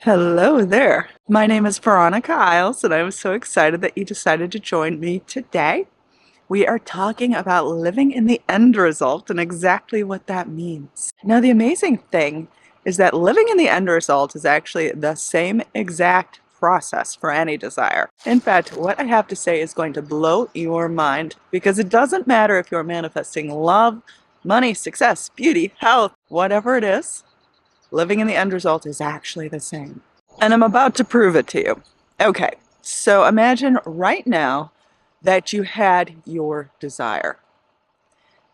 Hello there. My name is Veronica and I'm so excited that you decided to join me today. We are talking about living in the end result and exactly what that means. Now, the amazing thing is that living in the end result is actually the same exact process for any desire. In fact, what I have to say is going to blow your mind because it doesn't matter if you're manifesting love, money, success, beauty, health, whatever it is. Living in the end result is actually the same. And I'm about to prove it to you. Okay, so imagine right now that you had your desire.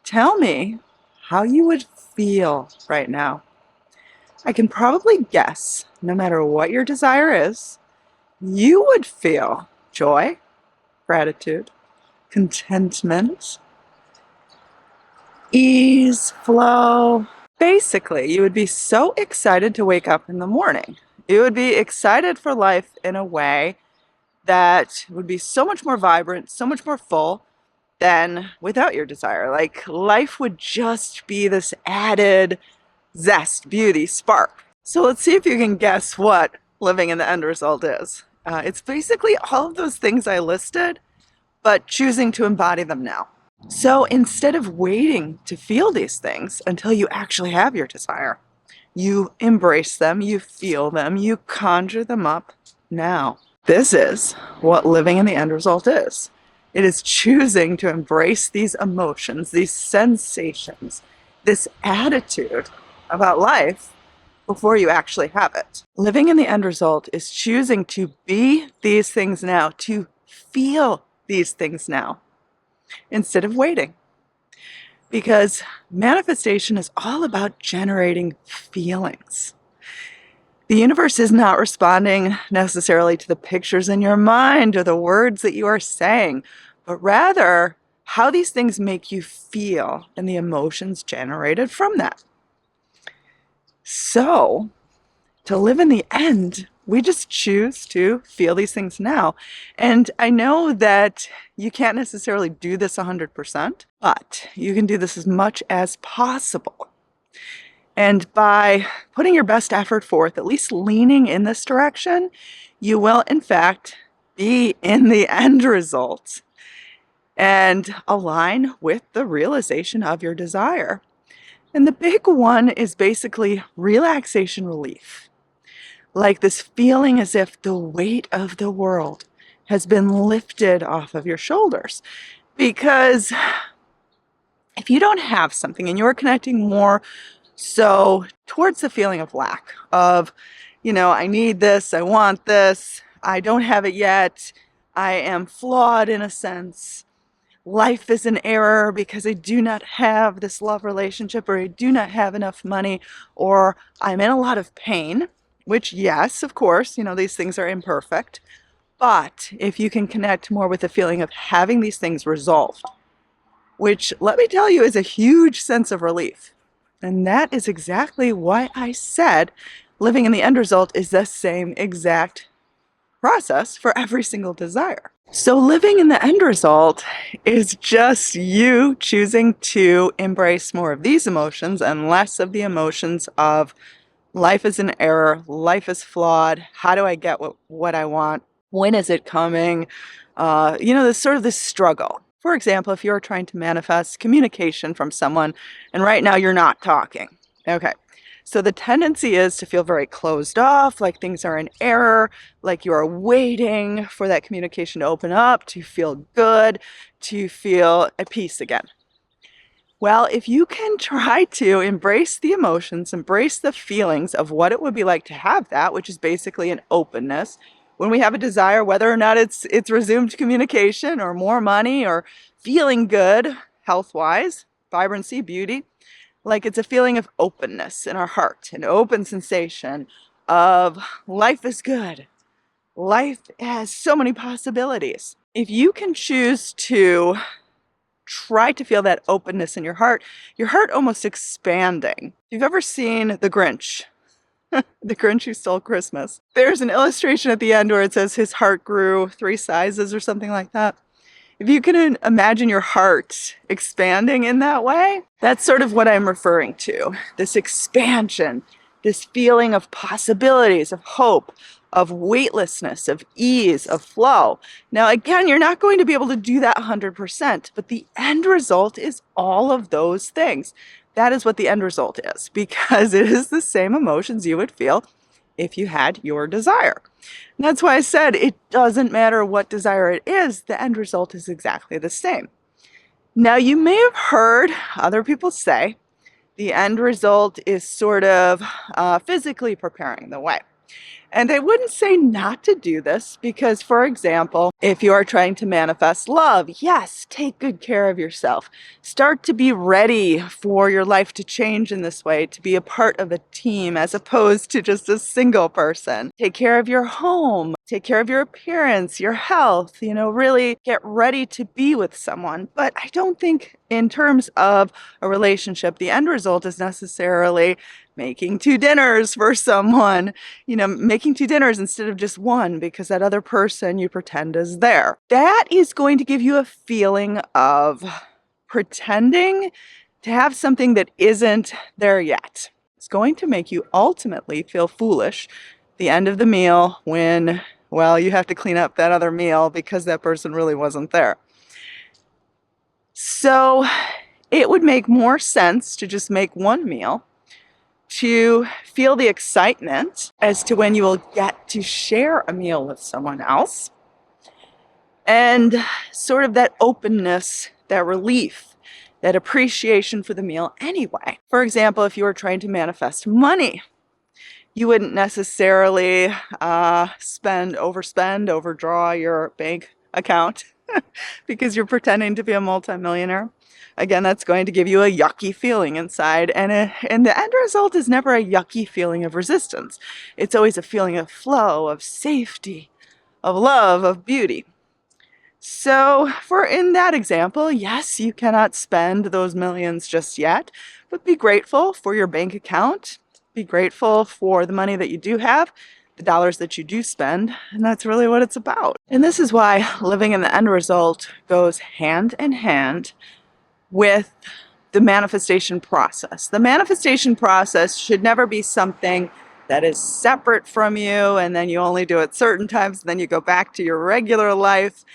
Tell me how you would feel right now. I can probably guess, no matter what your desire is, you would feel joy, gratitude, contentment, ease, flow. Basically, you would be so excited to wake up in the morning. You would be excited for life in a way that would be so much more vibrant, so much more full than without your desire. Like life would just be this added zest, beauty, spark. So let's see if you can guess what living in the end result is. It's basically all of those things I listed, but choosing to embody them now. So instead of waiting to feel these things until you actually have your desire, you embrace them, you feel them, you conjure them up now. This is what living in the end result is. It is choosing to embrace these emotions, these sensations, this attitude about life before you actually have it. Living in the end result is choosing to be these things now, to feel these things now, instead of waiting. Because manifestation is all about generating feelings. The universe is not responding necessarily to the pictures in your mind or the words that you are saying, but rather how these things make you feel and the emotions generated from that. So, to live in the end, we just choose to feel these things now. And I know that you can't necessarily do this 100%, but you can do this as much as possible. And by putting your best effort forth, at least leaning in this direction, you will, in fact, be in the end result and align with the realization of your desire. And the big one is basically relaxation relief. Like this feeling as if the weight of the world has been lifted off of your shoulders. Because if you don't have something and you're connecting more so towards the feeling of lack of, I need this, I want this, I don't have it yet, I am flawed in a sense, life is an error because I do not have this love relationship, or I do not have enough money, or I'm in a lot of pain, which yes, of course, these things are imperfect. But if you can connect more with the feeling of having these things resolved, which let me tell you is a huge sense of relief. And that is exactly why I said living in the end result is the same exact process for every single desire. So living in the end result is just you choosing to embrace more of these emotions and less of the emotions of life is an error, life is flawed, how do I get what I want, when is it coming, this sort of this struggle. For example, if you're trying to manifest communication from someone and right now you're not talking, okay, so the tendency is to feel very closed off, like things are in error, like you are waiting for that communication to open up, to feel good, to feel at peace again. Well, if you can try to embrace the emotions, embrace the feelings of what it would be like to have that, which is basically an openness, when we have a desire, whether or not it's resumed communication or more money or feeling good health-wise, vibrancy, beauty, like it's a feeling of openness in our heart, an open sensation of life is good. Life has so many possibilities. If you can choose to try to feel that openness in your heart almost expanding. If you've ever seen The Grinch, The Grinch Who Stole Christmas, there's an illustration at the end where it says his heart grew 3 sizes or something like that. If you can imagine your heart expanding in that way, that's sort of what I'm referring to. This expansion, this feeling of possibilities, of hope, of weightlessness, of ease, of flow. Now, again, you're not going to be able to do that 100%, but the end result is all of those things. That is what the end result is, because it is the same emotions you would feel if you had your desire. And that's why I said it doesn't matter what desire it is, the end result is exactly the same. Now, you may have heard other people say the end result is sort of physically preparing the way. And I wouldn't say not to do this because, for example, if you are trying to manifest love, yes, take good care of yourself. Start to be ready for your life to change in this way, to be a part of a team as opposed to just a single person. Take care of your home, take care of your appearance, your health, really get ready to be with someone. But I don't think in terms of a relationship, the end result is necessarily making 2 dinners for someone, making 2 dinners instead of just one because that other person you pretend is there. That is going to give you a feeling of pretending to have something that isn't there yet. It's going to make you ultimately feel foolish at the end of the meal when, well, you have to clean up that other meal because that person really wasn't there. So it would make more sense to just make one meal, to feel the excitement as to when you will get to share a meal with someone else, and sort of that openness, that relief, that appreciation for the meal anyway. For example, if you were trying to manifest money, you wouldn't necessarily overspend, overdraw your bank account because you're pretending to be a multimillionaire. Again, that's going to give you a yucky feeling inside, and the end result is never a yucky feeling of resistance. It's always a feeling of flow, of safety, of love, of beauty. So in that example, yes, you cannot spend those millions just yet, but be grateful for your bank account. Be grateful for the money that you do have, the dollars that you do spend, and that's really what it's about. And this is why living in the end result goes hand in hand with the manifestation process. The manifestation process should never be something that is separate from you and then you only do it certain times and then you go back to your regular life.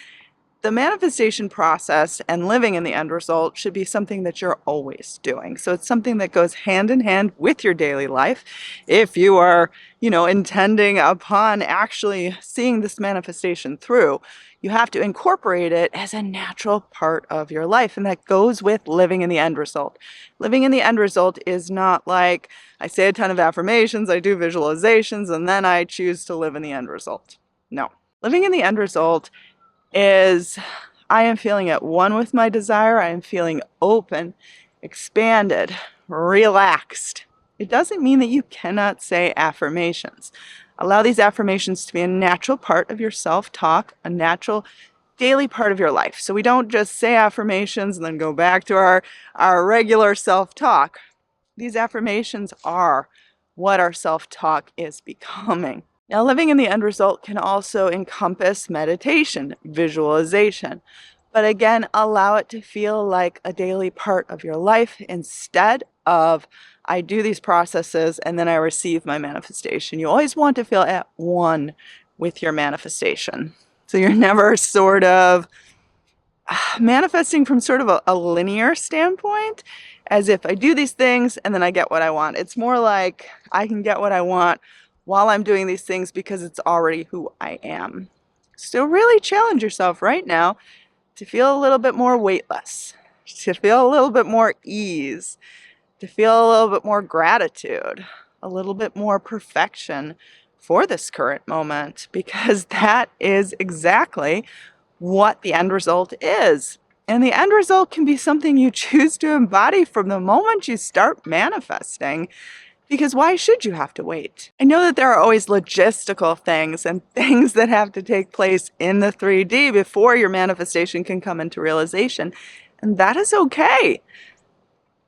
The manifestation process and living in the end result should be something that you're always doing. So it's something that goes hand in hand with your daily life. If you are, intending upon actually seeing this manifestation through, you have to incorporate it as a natural part of your life. And that goes with living in the end result. Living in the end result is not like I say a ton of affirmations, I do visualizations, and then I choose to live in the end result. No. Living in the end result is I am feeling at one with my desire. I am feeling open, expanded, relaxed. It doesn't mean that you cannot say affirmations. Allow these affirmations to be a natural part of your self-talk, a natural daily part of your life. So we don't just say affirmations and then go back to our regular self-talk. These affirmations are what our self-talk is becoming. Now, living in the end result can also encompass meditation, visualization, but again, allow it to feel like a daily part of your life instead of I do these processes and then I receive my manifestation. You always want to feel at one with your manifestation. So you're never sort of manifesting from sort of a linear standpoint, as if I do these things and then I get what I want. It's more like I can get what I want while I'm doing these things because it's already who I am. So really challenge yourself right now to feel a little bit more weightless, to feel a little bit more ease, to feel a little bit more gratitude, a little bit more perfection for this current moment, because that is exactly what the end result is. And the end result can be something you choose to embody from the moment you start manifesting. Because why should you have to wait? I know that there are always logistical things and things that have to take place in the 3D before your manifestation can come into realization. And that is okay.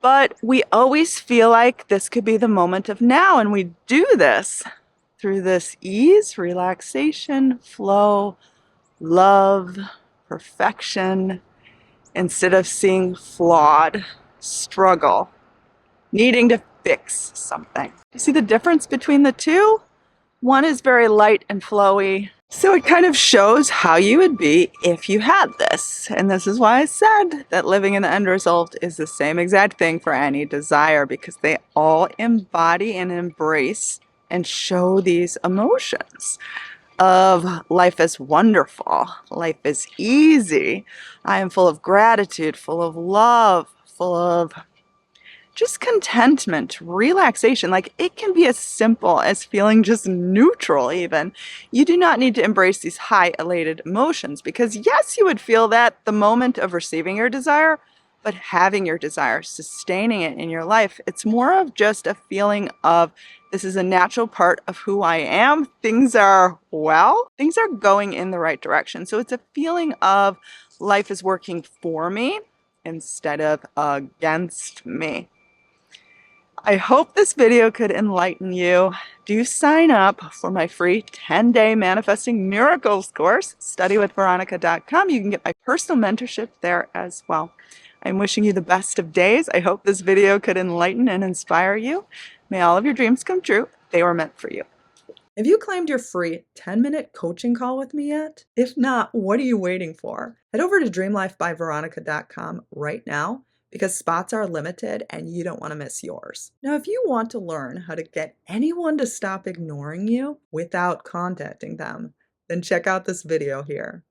But we always feel like this could be the moment of now. And we do this through this ease, relaxation, flow, love, perfection, instead of seeing flawed struggle, needing to fix something. You see the difference between the two? One is very light and flowy. So it kind of shows how you would be if you had this. And this is why I said that living in the end result is the same exact thing for any desire, because they all embody and embrace and show these emotions of life is wonderful, life is easy, I am full of gratitude, full of love, full of just contentment, relaxation. Like, it can be as simple as feeling just neutral even. You do not need to embrace these high elated emotions, because yes, you would feel that the moment of receiving your desire, but having your desire, sustaining it in your life, it's more of just a feeling of this is a natural part of who I am. Things are going in the right direction. So it's a feeling of life is working for me instead of against me. I hope this video could enlighten you. Do sign up for my free 10-day Manifesting Miracles course, studywithveronica.com. You can get my personal mentorship there as well. I'm wishing you the best of days. I hope this video could enlighten and inspire you. May all of your dreams come true. They were meant for you. Have you claimed your free 10-minute coaching call with me yet? If not, what are you waiting for? Head over to dreamlifebyveronica.com right now, because spots are limited and you don't want to miss yours. Now, if you want to learn how to get anyone to stop ignoring you without contacting them, then check out this video here.